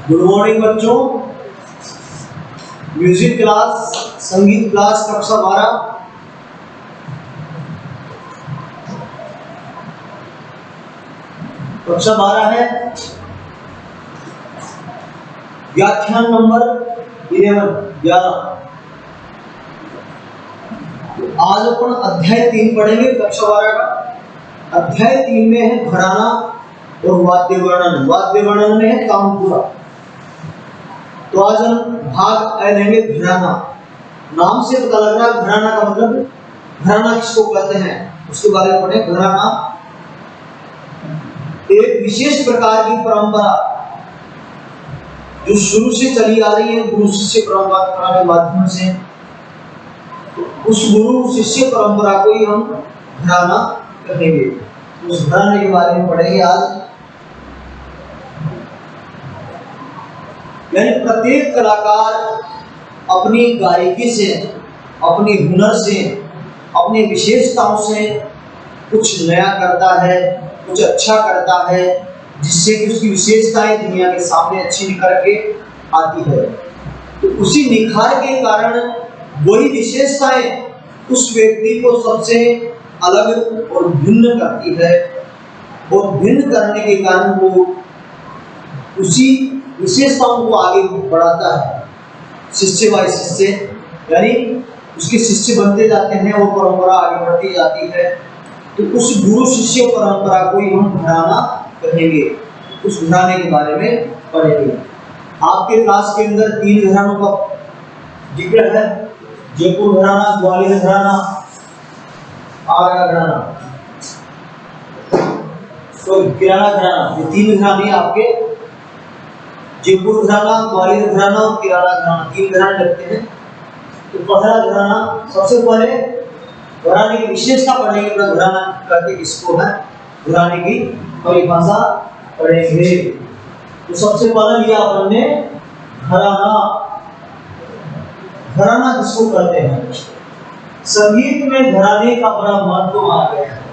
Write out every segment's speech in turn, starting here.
Good morning बच्चों। Music class, संगीत class कक्षा 12। कक्षा 12 है, व्याख्यान नंबर 11। आज अपन अध्याय 3 पढ़ेंगे कक्षा 12 का। अध्याय 3 में है घराना और वाद्य वर्णन। वाद्य वर्णन में है तानपुरा। तो आज हम भाग ए लेंगे घराना। नाम से पता लग रहा है घराना का मतलब घराना किसको कहते हैं उसके बारे में पढ़े। घराना एक विशेष प्रकार की परंपरा जो शुरू से चली आ रही है गुरु शिष्य परंपरा के माध्यम से। उस गुरु शिष्य परंपरा को ही हम घराना कहेंगे। उस घराने के बारे में पढ़ेंगे आज। यानी प्रत्येक कलाकार अपनी गायकी से, अपनी हुनर से, अपनी विशेषताओं से कुछ नया करता है, कुछ अच्छा करता है, जिससे कि उसकी विशेषताएं दुनिया के सामने अच्छी निखर के आती है। तो उसी निखार के कारण वही विशेषताएं उस व्यक्ति को सबसे अलग और भिन्न करती है। और भिन्न करने के कारण वो उसी विशेषताओं को आगे बढ़ाता है, शिष्य बाय शिष्य, यानी उसके शिष्य बनते जाते हैं, वो परंपरा आगे बढ़ती जाती है। तो उस गुरु शिष्य परंपरा को ही हम घराना कहेंगे। उस घराने के बारे में पढ़ेंगे। आपके क्लास के अंदर 3 घरानों का जिक्र है। जयपुर घराना, ग्वालियर घराना, आगरा घराना, तो किराना घराना। ये 3 घराने आपके जयपुर घराना, ग्वालियर घराना और किराना घराना, 3 घराने लगते हैं। तो पहला घराना, सबसे पहले घराने की विशेषता पढ़ेंगे। अपना घराना कहते किसको है, घराने की परिभाषा पढ़ेंगे। तो सबसे पहले लिया अपन ने घराना। घराना किसको कहते हैं? संगीत में घराने का बड़ा महत्व आ गया है।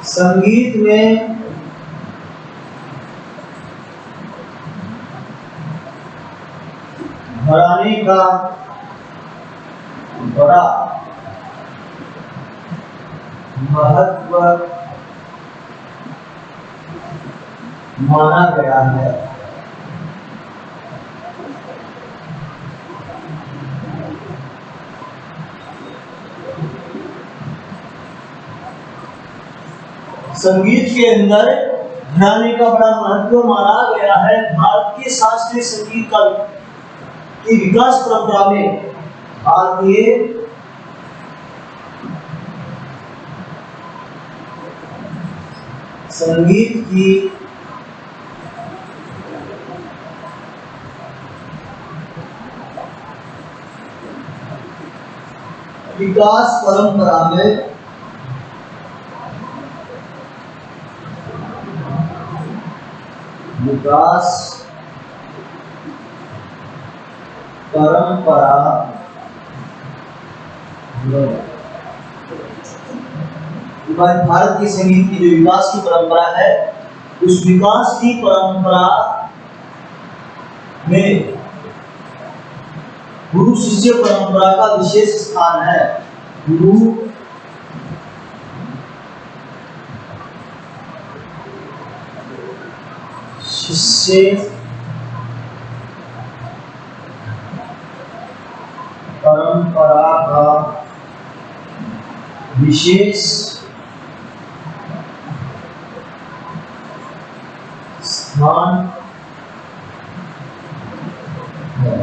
संगीत में घराने का बड़ा महत्व माना गया है। संगीत के अंदर घराने का बड़ा महत्व माना गया है। भारतीय शास्त्रीय संगीत का की विकास परंपरा में भारतीय संगीत की विकास परंपरा में भारतीय संगीत की जो विकास की परंपरा है, उस विकास की परंपरा में गुरु शिष्य परंपरा का विशेष स्थान है। गुरु शिष्य परंपरा का विशेष स्थान है।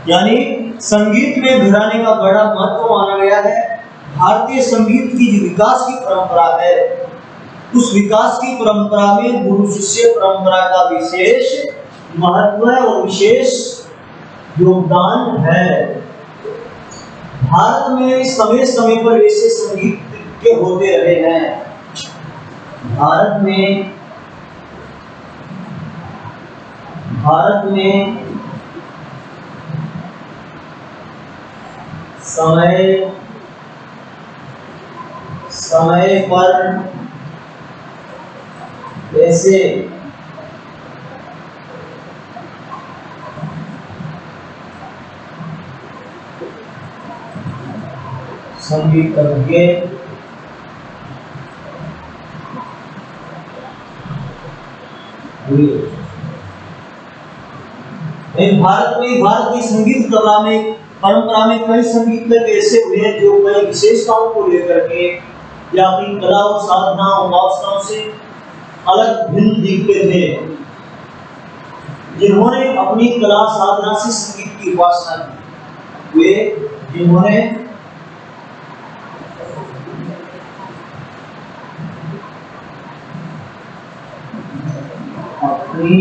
यानी संगीत में घराने का बड़ा महत्व माना गया है। भारतीय संगीत की जो विकास की परंपरा है, उस विकास की परंपरा में गुरु शिष्य परंपरा का विशेष महत्व है और विशेष योगदान है। भारत में समय समय पर ऐसे संगीत के होते रहे हैं। भारत में समय समय पर ऐसे संगीतज्ञ हुए। भारत की संगीत कला में परंपरा में कई संगीतज्ञ ऐसे हुए हैं जो कई विशेषताओं को लेकर के या अपनी कला और साधना और वासनाओं से अलग भिन्न दिखते थे, जिन्होंने अपनी कला साधना से संगीत की उपासना की। वे जिन्होंने अपनी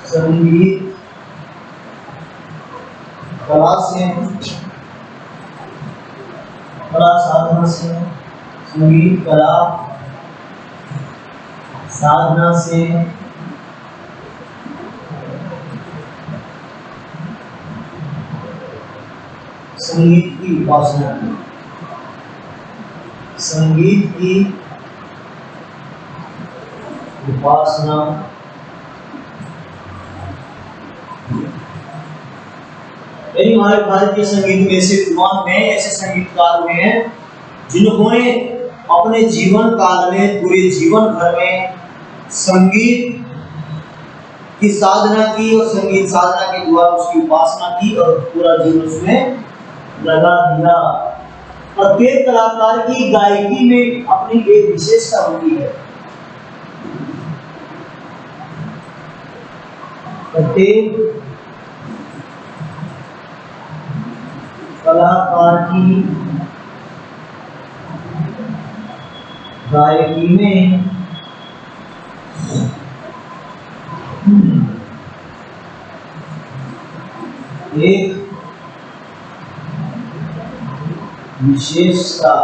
संगीत कला से कला साधना से संगीत कला साधना से संगीत की उपासना की। संगीत की उपासना यानी हमारे भारतीय संगीत में से कुमार में ऐसे संगीतकार हुए हैं जिन्होंने अपने जीवन काल में पूरे जीवन भर में संगीत की साधना की और संगीत साधना के द्वारा उसकी उपासना की और पूरा जीवन उसमें लगा दिया। प्रत्येक कलाकार की गायकी में अपनी एक विशेषता होती है। प्रत्येक कलाकार की गायकी में एक विशेषता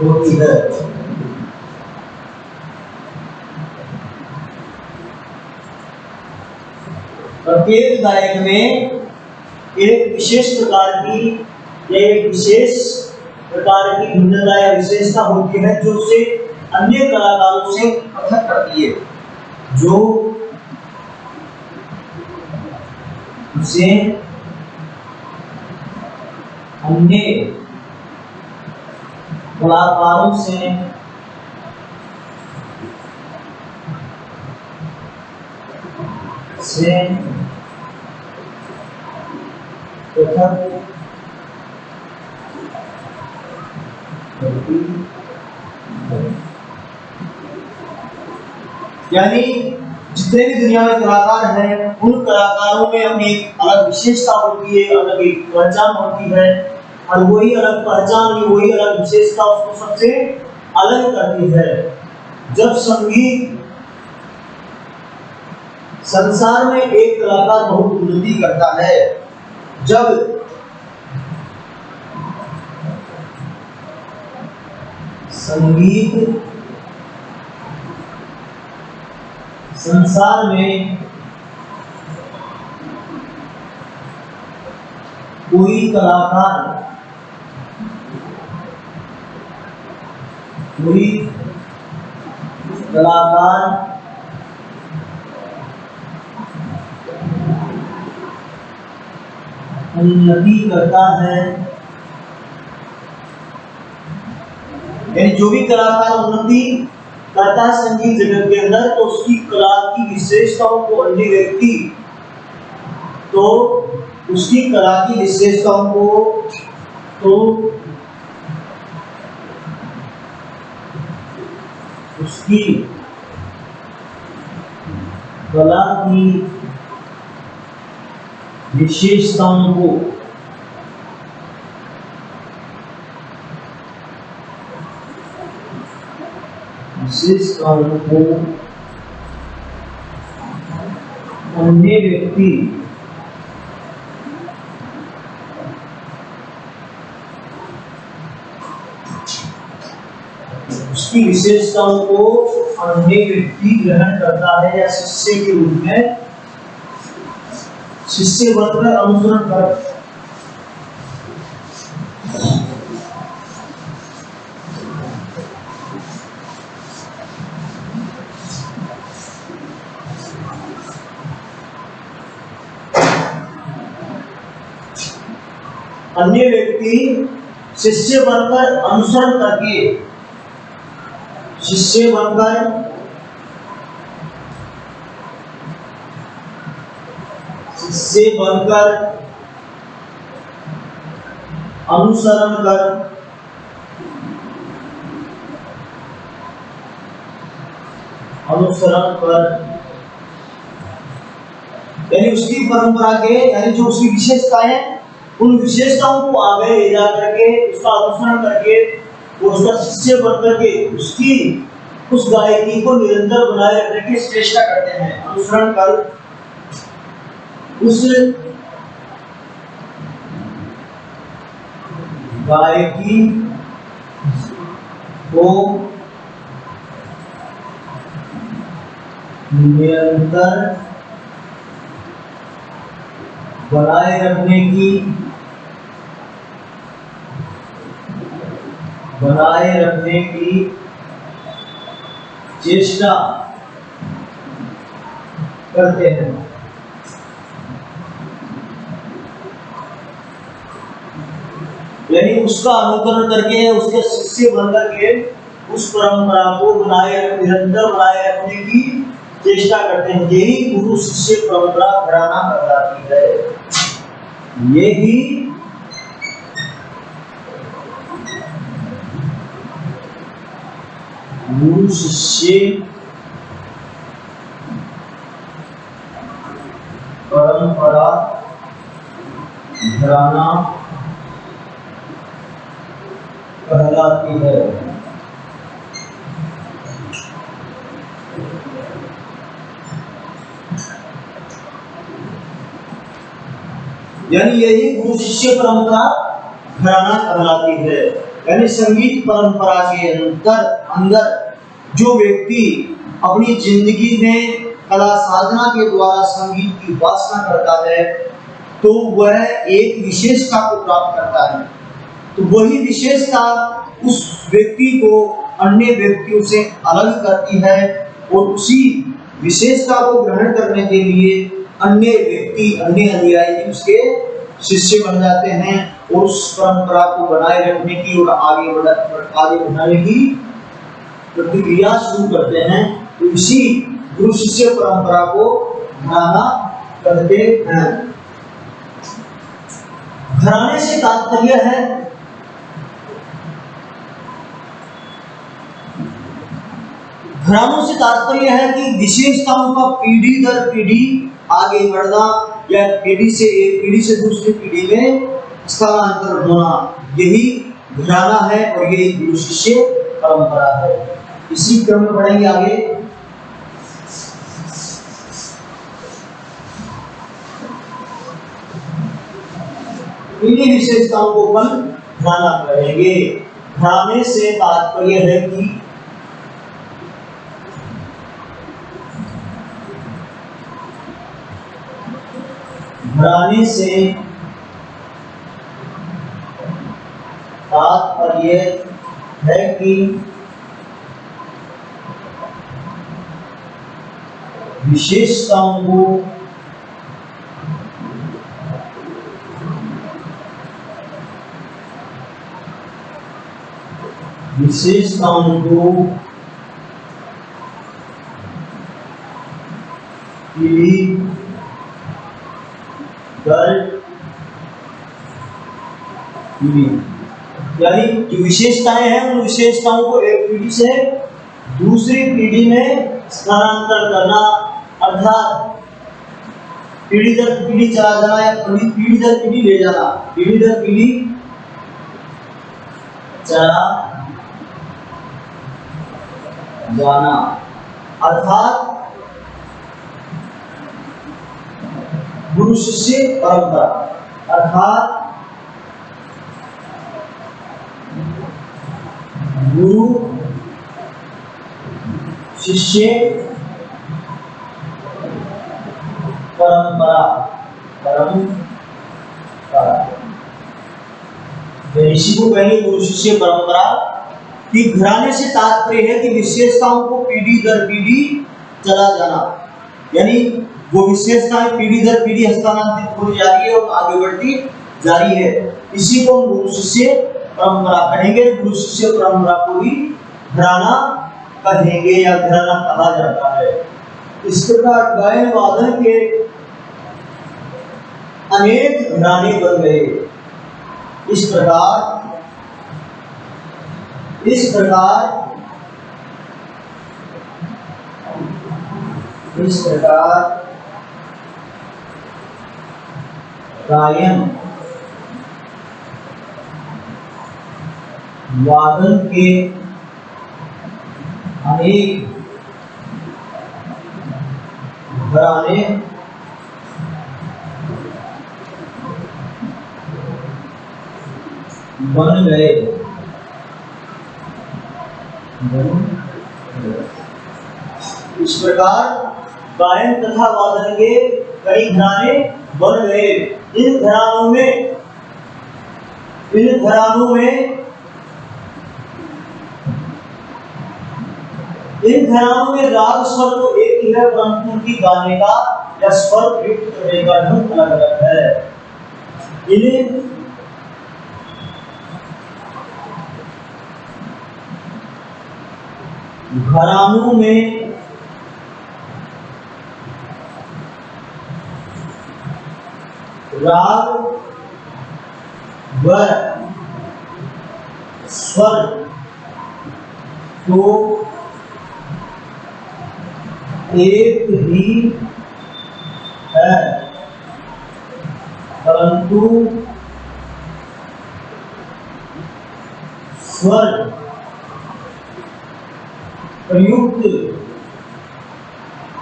होती है। प्रत्येक गायक में एक विशेष प्रकार की या एक विशेष प्रकार की भिन्नता या विशेषता होती है जो उसे अन्य कलाकारों से पृथक करती है, जो उसे अन्य कलाकारों से पृथक यानी जितने भी दुनिया में कलाकार हैं उन कलाकारों में अपनी एक अलग विशेषता होती है, अलग एक पहचान होती है और वही अलग पहचान वही अलग विशेषता उसको सबसे अलग करती है। जब संगीत संसार में एक कलाकार बहुत उन्नति करता है, जब संगीत संसार में कोई कलाकार उन्नति करता है, यानी जो भी कलाकार उन्नति करता है संगीत जगत के अंदर, तो उसकी कला की विशेषताओं को अन्य व्यक्ति तो उसकी कला की विशेषताओं को तो उसकी कला की विशेषताओं को अन्य व्यक्ति उसकी विशेषताओं को अन्य व्यक्ति ग्रहण करता है या शिष्य के रूप में शिष्य बनकर अनुसरण कर अन्य व्यक्ति शिष्य बनकर अनुसरण करके शिष्य बनकर अनुसरण कर यानी उसकी परंपरा के यानी जो उसकी विशेषताएं हैं उन विशेषताओं को आगे ले जा करके उसका अनुसरण करके उसका शिष्य बन करके उसकी उस गायकी को निरंतर बनाए रखने की चेष्टा करते हैं। अनुसरण कर उस गायकी को निरंतर बनाए रखने की चेष्टा करते हैं। यानी उसका अनुकरण करके उसके शिष्य बन करके उस परंपरा को निरंतर बनाए रखने की चेष्टा करते हैं। यही गुरु शिष्य परंपरा घराना कहलाती है। यही गुरु शिष्य परंपरा घराना कहलाती है। यानी यही गुरु शिष्य परंपरा घराना कहलाती है। यानी संगीत परंपरा के अंदर जो व्यक्ति अपनी जिंदगी में कला साधना के द्वारा संगीत की वासना करता है तो वह एक विशेषता को प्राप्त करता है। तो वही विशेषता उस व्यक्ति को अन्य व्यक्तियों से अलग करती है और उसी विशेषता को ग्रहण करने के लिए अन्य व्यक्ति अन्य अनुयायी उसके शिष्य बन जाते हैं और उस परंपरा को बनाए रखने की और आगे बढ़ाने की प्रक्रिया शुरू करते हैं। तो इसी गुरु शिष्य परंपरा को घराना कहते हैं। घराने से तात्पर्य है घरानों से तात्पर्य है कि विशेषताओं का पीढ़ी दर पीढ़ी आगे बढ़ना या पीढ़ी से दूसरी पीढ़ी में स्थानांतरण होना, यही घराना है और यही गुरु शिष्य परंपरा है। इसी क्रम में बढ़ेंगे आगे। इन्हीं विशेषताओं को अपन घराना करेंगे। घराने से तात्पर्य है कि घराने से तात्पर्य है कि विशेषताओं को पीढ़ी दर पीढ़ी यानी जो विशेषताएं हैं उन विशेषताओं को एक पीढ़ी से दूसरी पीढ़ी में स्थानांतर करना, अर्थात पीढ़ी दर पीढ़ी चला जाना या पीढ़ी दर पीढ़ी ले जाना, पीढ़ी दर पीढ़ी चला जाना, अर्थात गुरु शिष्य परंपरा, अर्थात गुरु शिष्य परंपरा, ऋषि को कहेंगे गुरु शिष्य परंपरा। कि घराने से तात्पर्य है कि विशेषताओं को पीढ़ी दर पीढ़ी चला जाना, यानी वो विशेषताएं पीढ़ी दर पीढ़ी हस्तांतरित होती जा रही है और आगे बढ़ती जा रही है। इसी को गुरु शिष्य परंपरा कहेंगे। गुरु शिष्य परंपरा को भी घराना कहेंगे या घराना कहा जाता है। इस प्रकार गायन वादन के अनेक घराने बन गए। इस प्रकार गायन वादन के अनेक घराने बन गए। इस प्रकार गायन तथा वादन के कई घराने बन गए। इन घरानों में राग स्वर तो एक ही है, परंतु उनकी गाने का या स्वर प्रयुक्त करने का ढंग अलग अलग है। इन्हें घरानों में राग व स्वर तो एक ही है, परंतु स्वर प्रयुक्त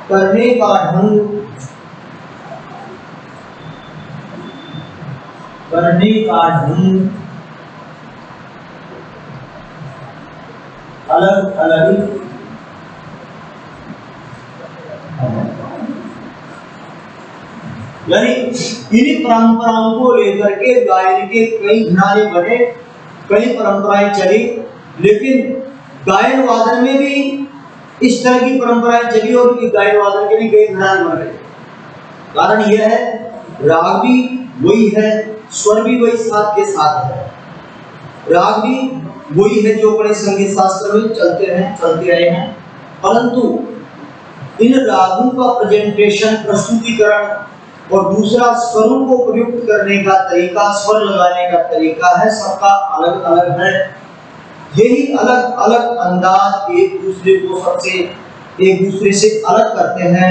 करने का ढंग अलग अलग यानी इन्हीं परंपराओं को लेकर के गायन के कई घराने बने, कई परंपराएं चली। लेकिन गायन वादन में भी इस तरह की परंपराएं चली और गायन वादन के भी कई घराने बन गए। कारण यह है राग भी वही है, स्वर भी वही साथ के साथ है। राग भी वही है जो अपने संगीत शास्त्र में चलते रहे हैं, परंतु इन रागों का प्रेजेंटेशन, प्रस्तुतिकरण और दूसरा स्वरों को प्रयुक्त करने का तरीका, स्वर लगाने का तरीका है, सबका अलग अलग है। यही अलग अलग अंदाज एक दूसरे से अलग करते हैं।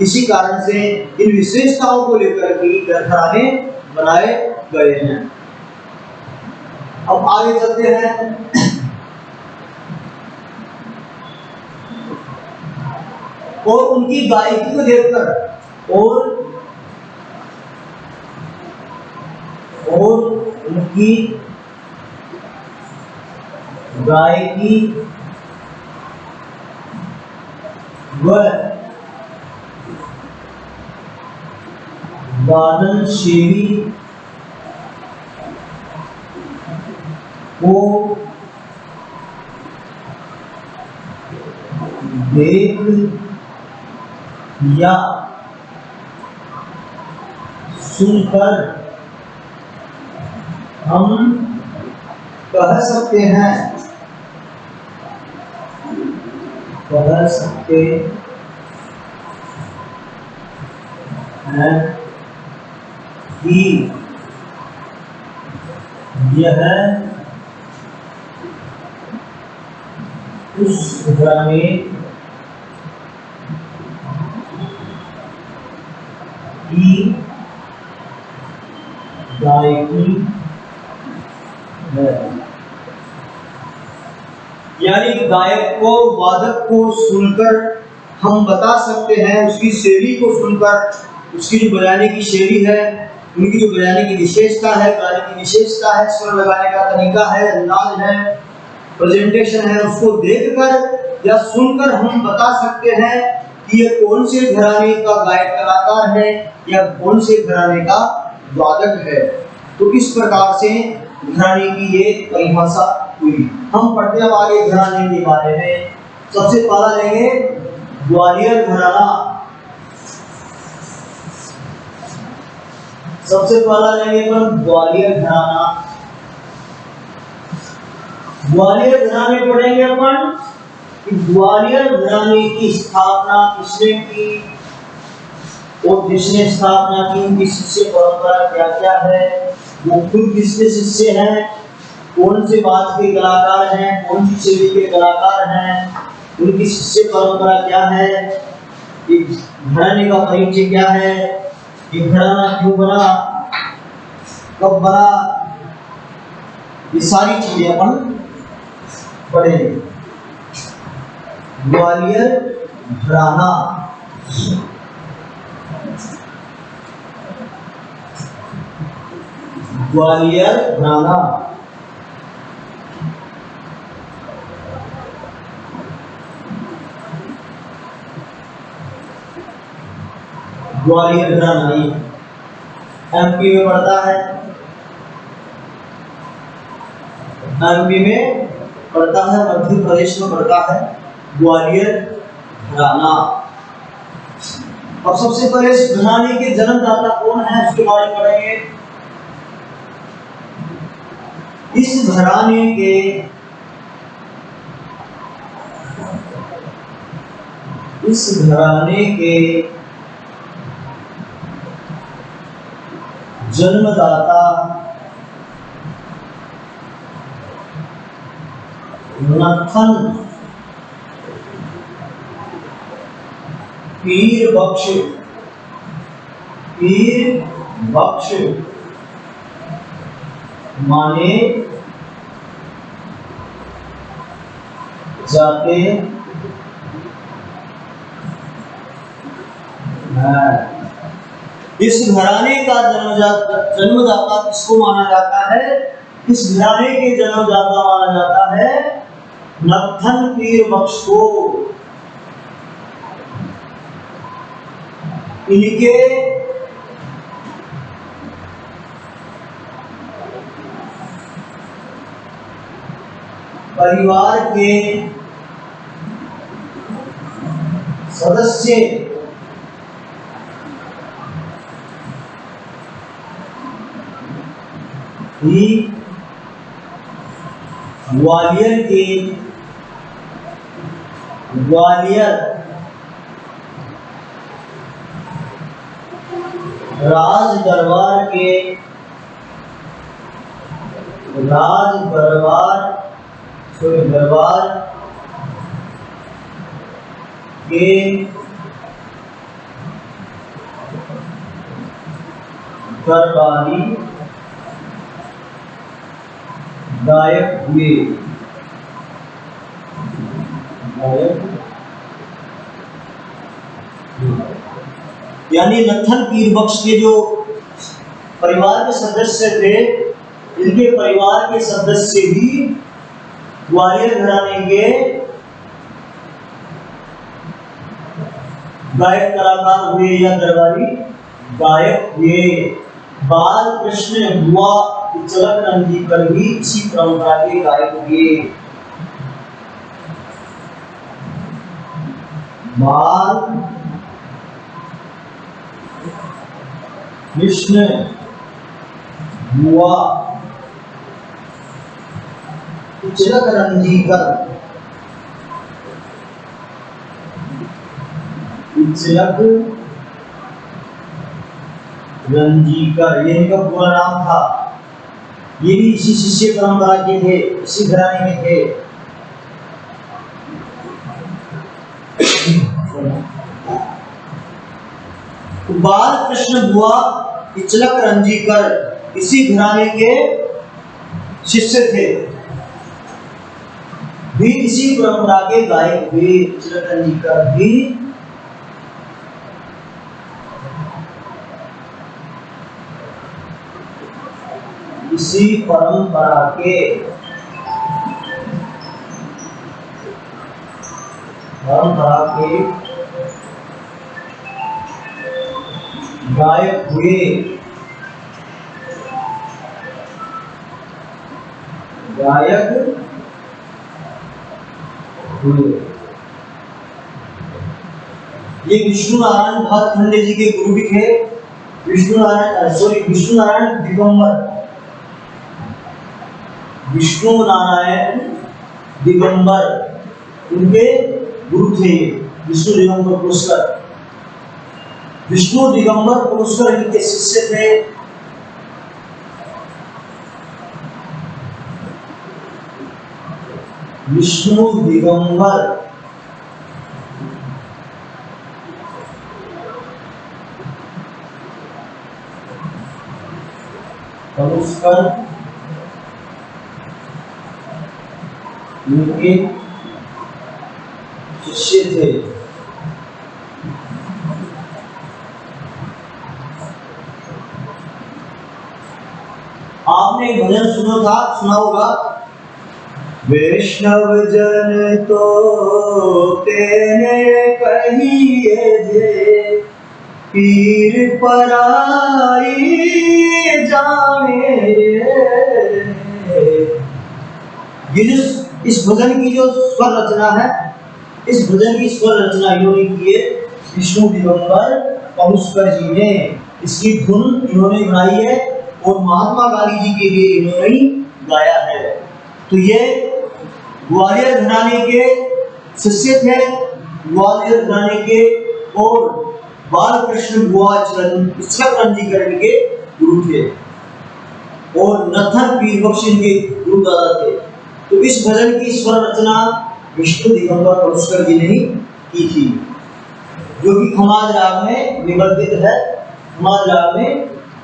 इसी कारण से इन विशेषताओं को लेकर के घराने बनाए गए हैं। अब आगे चलते हैं। और उनकी गायकी को देखकर और उनकी गायकी व वादन शैली को देख या सुनकर हम कह सकते हैं कि यह उस घराने की गायकी है। यानी गायक को, वादक को सुनकर हम बता सकते हैं, उसकी शैली को सुनकर, उसकी जो बजाने की शैली है, उनकी जो बजाने की विशेषता है, गाने की विशेषता है, स्वर लगाने का तरीका है, अंदाज है, प्रेजेंटेशन है, उसको देखकर या सुनकर हम बता सकते हैं कि ये कौन से घराने का गायक कलाकार है या कौन से घराने का वादक है। तो इस प्रकार से घराने की ये परिभाषा हुई। हम पढ़ते अब आगे घराने के बारे में। सबसे पहला लेंगे ग्वालियर घराना। सबसे पहला लेंगे अपन ग्वालियर घराना। ग्वालियर घराने पढ़ेंगे अपन कि ग्वालियर घराने की स्थापना किसने की और जिसने स्थापना की उनकी शिष्य परंपरा क्या क्या है, वो खुद किसके शिष्य हैं, कौन से बात के कलाकार हैं, कौन सी शैली के कलाकार हैं, उनकी शिष्य परंपरा क्या है, इस घराने का परिचय क्या है, ये घराना क्यों बना, कब बना, ये सारी चीजें अपन पढ़ेंगे। ग्वालियर घराना। ग्वालियर घराना ग्वालियर घराना एमपी में पड़ता है, एमपी में पड़ता है, मध्य प्रदेश में पड़ता है ग्वालियर घराना। अब सबसे पहले इस घराने के जन्मदाता कौन है उसके बारे में पढ़ेंगे। इस घराने के जन्मदाता नत्थन पीर बख्श माने जाते हैं। इस घराने का जन्मदाता किसको माना जाता है? इस घराने के जन्मदाता माना जाता है नत्थन पीर बख्श को। इनके परिवार के सदस्य ही ग्वालियर राज दरबार के दरबारी गायक हुए। यानी नत्थन पीर बख्श के जो परिवार के सदस्य थे, इनके परिवार के सदस्य ही ग्वालियर घराने के गायक कलाकार हुए या दरबारी गायक हुए। बाल कृष्ण बुआ तिलक रंजीकर भी इसी परंपरा के गायक हुए। बाल कृष्ण बुआ तिलक रंजीकर ये इनका पूरा नाम था। ये भी इसी शिष्य परंपरा के थे, इसी घराने के थे। बाल कृष्ण बुआ तिलक रंजीकर इसी घराने के शिष्य थे, भी इसी परंपरा के गायक हुए। तिलक रंजीकर भी इसी परंपरा के परंपरा के गायक हुए, गायक हुए। ये विष्णु नारायण भातखंडे जी के गुरु भी थे। विष्णु नारायण दिगंबर उनके गुरु थे। विष्णु दिगंबर पुष्कर इनके शिष्य थे। विष्णु दिगंबर पुष्कर इनके शिष्य थे। आपने एक भजन सुना होगा, वैष्णव जन तो तेने कहिए जे, पीर पराई जाने। ये जो इस भजन की जो स्वर रचना है, इस भजन की स्वर रचना इन्होंने की है विष्णु दिगंबर पलुस्कर जी ने। इसकी धुन इन्होंने बनाई है और महात्मा गांधी जी के लिए इन्होंने ही गाया है। तो ये ग्वालियर घराने के शिष्य थे, ग्वालियर घराने के, और बाल कृष्ण बुआ चरणजीकरण के गुरु थे, और नथन पीर बख्श के गुरु दादा थे। तो इस भजन की स्वर रचना विष्णु दिगंबर पुष्कर जी ने ही की थी, जो कि खमाज राग में निबंधित है, खमाज राग में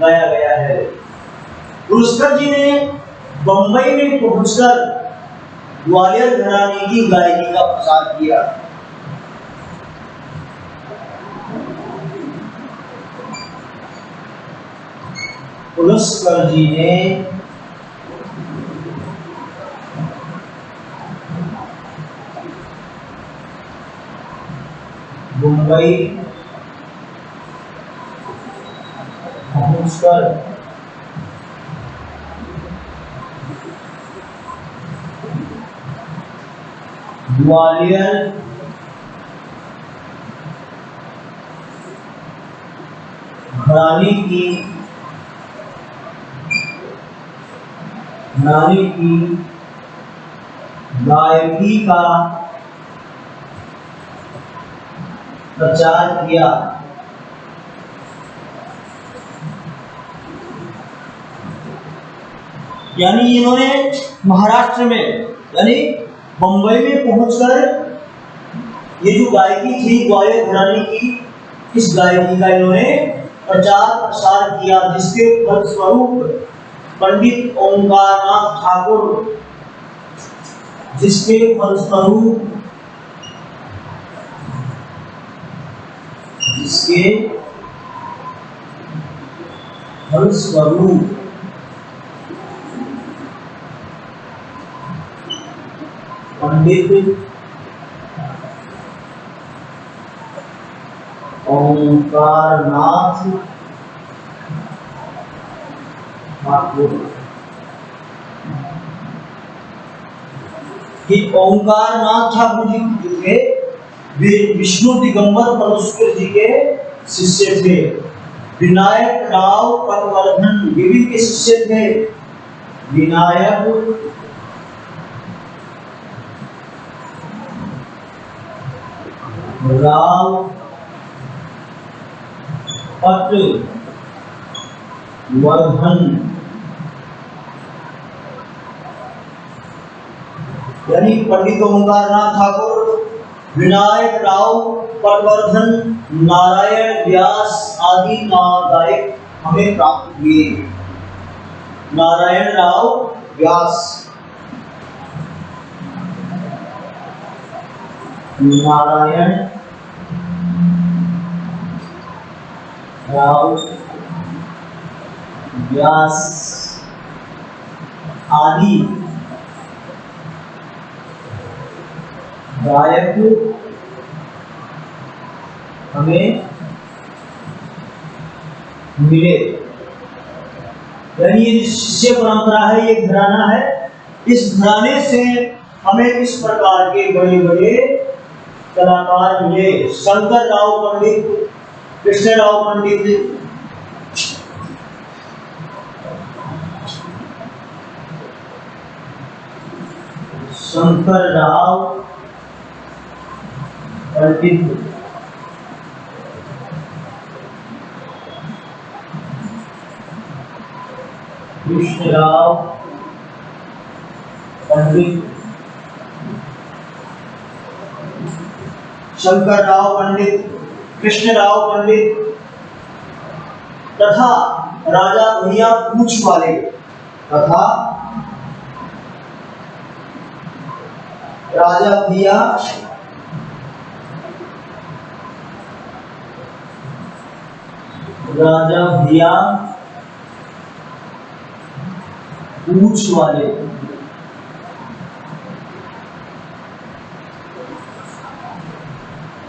गाया गया है। पुष्कर जी ने बंबई में पहुंचकर ग्वालियर घराने की गायकी का प्रसार किया। पुष्कर जी ने मुंबई पहुंचकर ग्वालियर घराने की गायकी का प्रचार किया। यानी इन्होंने महाराष्ट्र में, यानी बंबई में पहुंचकर ये जो गायकी थी ग्वालियर घराने की, इस गायकी का इन्होंने प्रचार प्रसार किया, जिसके फलस्वरूप पंडित ओंकारनाथ ठाकुर, जिसके फलस्वरूप पंडित ओंकारनाथ ठाकुर, ओंकारनाथ ठाकुर जी जो थे वे विष्णु दिगंबर पलुस्कर जी के शिष्य थे। विनायक राव पटवर्धन ये भी के शिष्य थे। विनायक राव पटवर्धन, यानी पंडित ओंकारनाथ ठाकुर, विनायक राव पटवर्धन, नारायण व्यास आदि गायक हमें प्राप्त हुए। नारायण राव व्यास, नारायण राव व्यास आदि गायक हमें मिले। यानी ये शिष्य परंपरा है, ये घराना है, इस घराने से हमें इस प्रकार के बड़े बड़े कलाकार मिले। शंकर राव पंडित, कृष्ण राव पंडित, शंकर राव पंडित, कृष्ण राव पंडित, शंकर राव पंडित, कृष्ण राव पंडित तथा राजा भैया पूछ वाले तथा राजा भैया पूछ वाले,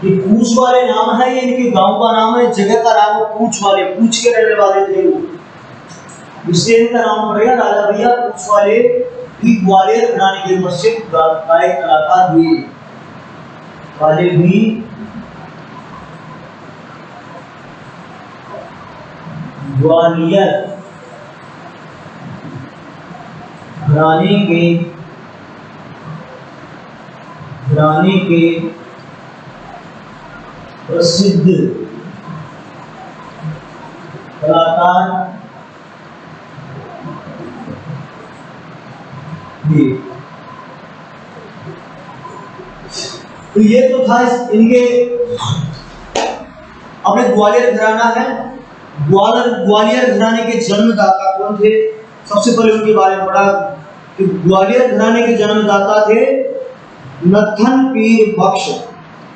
ये पूछ वाले नाम है, ये इनके गांव का नाम है, जगह का नाम है पूछ वाले, पूछ के रहने वाले थे वो, इसलिए इनका नाम पड़ेगा राजा भैया पूछ वाले। ग्वालियर घराने के प्रसिद्ध गायक कलाकार हुए, वाले भी ग्वालियर घराने के प्रसिद्ध कलाकार भी। तो ये तो था इनके, अपने ग्वालियर घराना है। ग्वालियर घराने के जन्मदाता कौन थे? सबसे पहले उनके बारे में पढ़ा कि ग्वालियर घराने के जन्मदाता थे नथन पीर बख्श,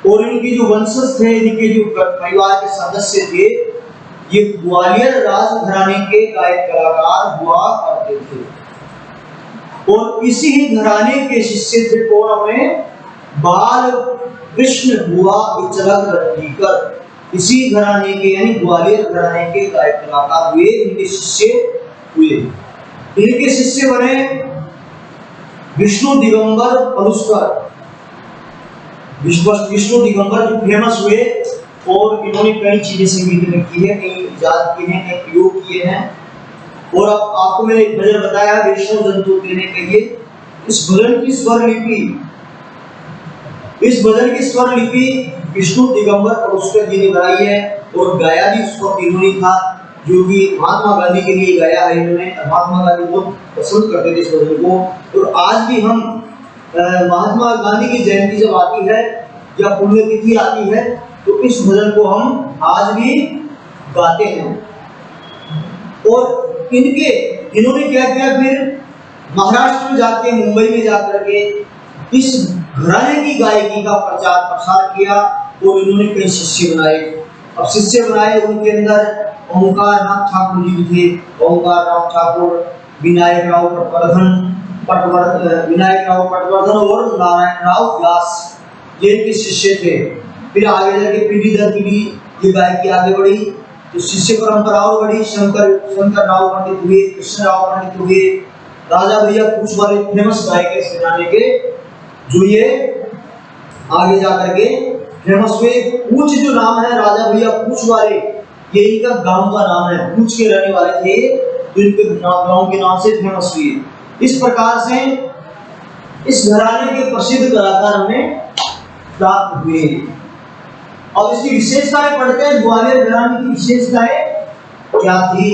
और इनके जो वंशज थे, इनके जो परिवार के सदस्य थे, ये ग्वालियर राजघराने के गायक कलाकार हुआ करते थे। और इसी ही घराने के शिष्य थे कौन? हमें बाल कृष्ण हुआ इचलक रत्तीकर, इसी घराने के यानी ग्वालियर घराने के गायक कलाकार हुए, इनके शिष्य हुए। इनके शिष्य बने विष्णु दिगंबर पलुस्कर, विष्णु दिगंबर जो फेमस हुए, और इन्होंने कई चीजें संगीत में की है, कई इजाद किए हैं, कई प्रयोग किए हैं। और अब आपको मैंने एक भजन बताया वैष्णव जंतु देने के लिए, इस भजन की स्वर लिपि विष्णु दिगंबर पलुस्कर जी ने बनाई है, और गाया भी उस वक्त इन्होंने था, जो कि महात्मा गांधी के लिए गाया है इन्होंने। महात्मा गांधी बहुत पसंद करते थे इस भजन को, और आज भी हम महात्मा गांधी की जयंती जब आती है या पुण्यतिथि आती है, तो इस भजन को हम आज भी गाते हैं। और इन्होंने क्या किया, फिर महाराष्ट्र में जाके, मुंबई में जाकर के इस घराने की गायकी का प्रचार प्रसार किया, और इन्होंने कई शिष्य बनाए। अब शिष्य बनाए, उनके अंदर ओंकार नाथ ठाकुर जी थे, ओंकार नाथ ठाकुर, विनायक राव पटवर्धन और नारायण राव व्यास, ये इनके शिष्य थे। फिर आगे जाके पीढ़ी दर पीढ़ी ये गायकी आगे बढ़ी, तो शिष्य परंपरा और बढ़ी। शंकर राव पंडित हुए, कृष्ण राव पंडित हुए, राजा भैया पूछ वाले फेमस गायक इस घराने के, जो ये आगे जाकर के फेमस हुए। पूछ जो नाम है राजा भैया पूछ वाले, ये इनका गांव का नाम है, पूछ के रहने वाले थे, तो इनके गांव के नाम से फेमस हुए। इस प्रकार से इस घराने के प्रसिद्ध कलाकार हमें प्राप्त हुए। और इसकी विशेषताएं पढ़ते हैं, ग्वालियर घराने की विशेषताएं क्या थी।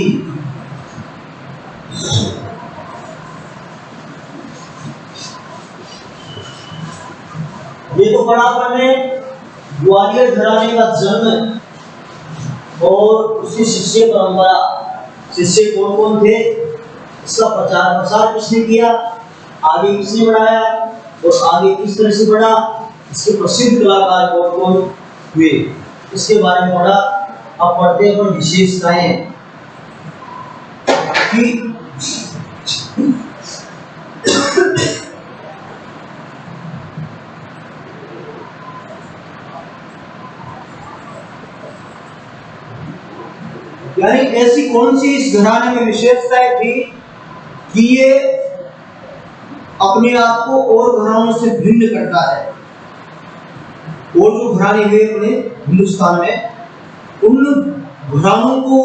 ये तो पढ़ा आपने ग्वालियर घराने का जन्म और उसकी शिष्य परंपरा, शिष्य कौन कौन थे, इसका प्रचार प्रसार किसने किया, आगे किसने बढ़ाया, और आगे किस तरह से बढ़ा, इसके प्रसिद्ध कलाकार कौन कौन हुए, इसके बारे में पढ़ा। अब पढ़ते हैं विशेषताएं कि यानी ऐसी कौन सी इस घराने में विशेषताएं थी कि ये अपने आप को और घरानों से भिन्न करता है। और जो घराने हुए अपने हिंदुस्तान में, उन घरानों को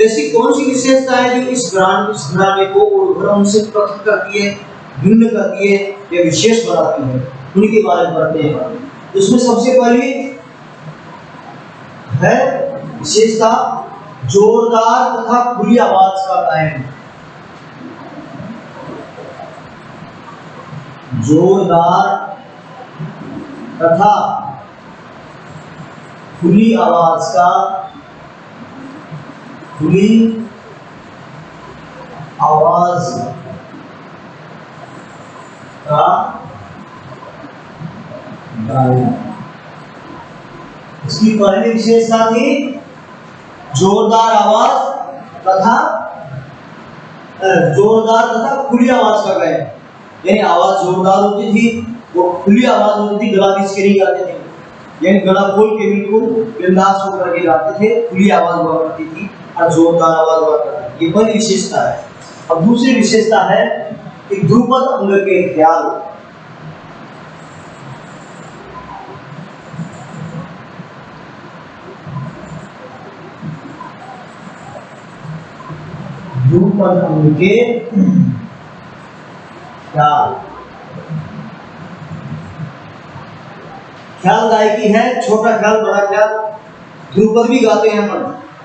ऐसी कौन सी विशेषता है जो इस घराने को और घरानों से पृथक करती है, भिन्न करती है या विशेष बनाती है, उनके बारे में पढ़ते हैं। इसमें सबसे पहली है विशेषता जोरदार तथा खुली आवाज का गायन। जोरदार तथा खुली आवाज का गायन। इसकी पहली विशेषता थी जोरदार तथा खुली आवाज का गायन। यानी आवाज जोरदार होती थी, वो खुली आवाज होती थी, गला घिस के नहीं गाते थे, यानी गला खोल के बिल्कुल बिंदास होकर के गाते थे, खुली आवाज हुआ करती थी और जोरदार आवाज हुआ करती थी। ये पहली विशेषता है। अब दूसरी विशेषता है कि ध्रुपद अंग के ख्याल। ध्रुपद अंग के ख्याल। ख्याल गायकी है, छोटा ख्याल बड़ा ख्याल। ध्रुपद भी गाते हैं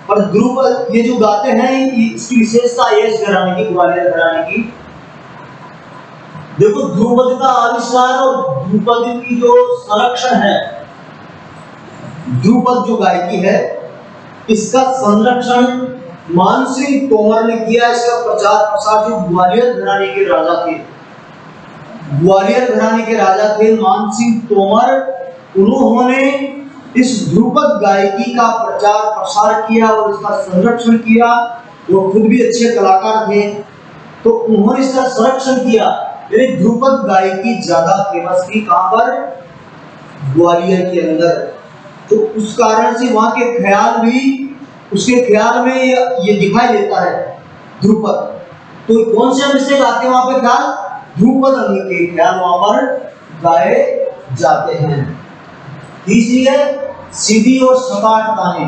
पर ध्रुपद ये जो गाते हैं इसकी विशेषता है इस घराने की, ग्वालियर घराने की। देखो ध्रुपद का आविष्कार और ध्रुपद की जो संरक्षण है, ध्रुपद जो गायकी है इसका संरक्षण मान सिंह तोमर ने किया। इसका प्रचार प्रसार जो ग्वालियर घराने के राजा थे, ग्वालियर घराने के राजा थे मान सिंह तोमर, उन्होंने इस ध्रुपद गायकी का प्रचार प्रसार किया और इसका संरक्षण किया। वो खुद भी अच्छे कलाकार थे तो उन्होंने इसका संरक्षण किया। यानी ध्रुपद गायकी ज्यादा फेमस थी कहां पर? ग्वालियर के अंदर। तो उस कारण से वहां के ख्याल भी, उसके ख्याल में ये दिखाई देता है ध्रुपद। तो कौन से अंग से गाते हैं वहां पे ख्याल? ध्रुपद अंग के ख्याल वहां पर गाए जाते हैं। तीसरी है सीधी और सपाट ताने।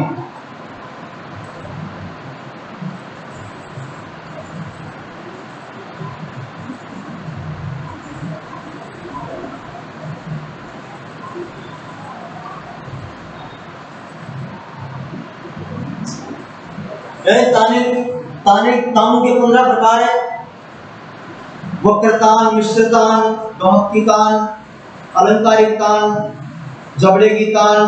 तानों के 15 प्रकार है। वक्रतान, मिश्रतान, गमक्ति तान, अलंकारिक तान, जबड़े की तान,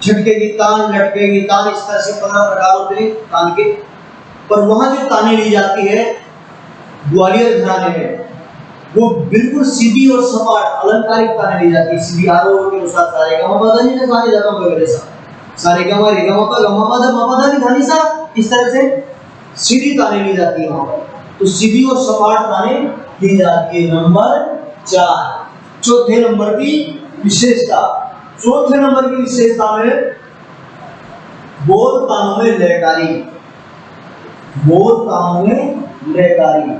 झटके की तान, लटके की तान, इस तरह से 15 प्रकार होते हैं तान के। पर वहां जो ताने ली जाती है ग्वालियर घराने में, वो बिल्कुल सीधी और सपाट अलंकारिक ताने ली जाती है। सीधी आरोह के अनुसार सारे गमा पदा नहीं सारे जगह वगैरह सा, सारे गमा रे गमा पा गमा पदा मा पदा की धानी सा, इस तरह से सीधी ताने ली जाती है वहां पर। तो सीधी और सपाट ताने ली जाती है। नंबर 4, चौथे नंबर की विशेषता। चौथे नंबर की विशेषता में बोल तानों में लयकारी। बोल तानों में लयकारी।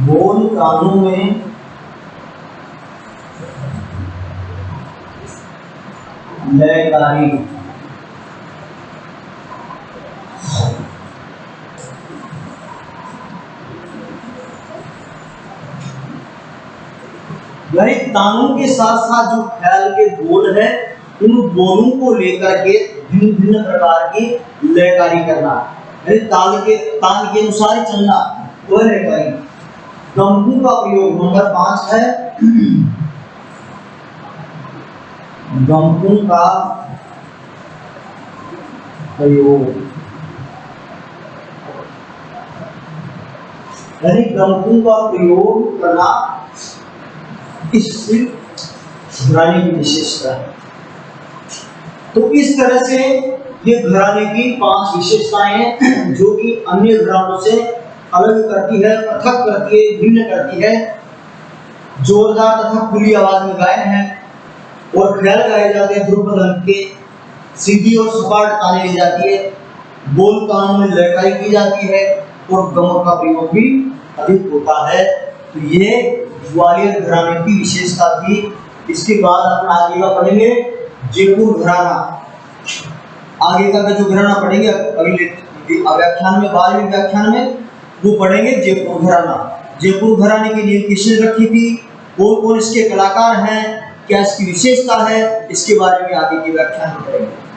बोल तानों में लयकारी। यानी तानों के साथ साथ जो ख्याल के बोल है, उन बोलों को लेकर के भिन्न भिन्न प्रकार की लयकारी करना, यानी ताल के अनुसार ही चलना, वह लयकारी। गमकू का प्रयोग नंबर 5 है। गमकू का प्रयोग, यानी गमकू का प्रयोग करना इस घराने की विशेषता है। तो इस तरह से ये घराने की 5 विशेषताएं हैं जो कि अन्य घरानों से अलग करती है, पृथक करती है, भिन्न करती है। जोरदार तथा खुली आवाज में गायन है, और ख्याल गाए जाते हैं ध्रुपद रंग के, सीधी और सपाट ताने ली जाती है, बोल कान में लड़काई की जाती है और गमक का प्रयोग भी अधिक होता है। तो ये ग्वालियर घराने की विशेषता थी। इसके बाद अपन आगे का पढ़ेंगे जयपुर घराना। आगे का जो घराना पढ़ेंगे अगले व्याख्यान में, 12वें व्याख्यान में वो पढ़ेंगे जयपुर घराना। जयपुर घराने की नींव किसने रखी थी, कौन कौन इसके कलाकार हैं, क्या इसकी विशेषता है, इसके बारे में आगे के व्याख्यान में पढ़ेंगे।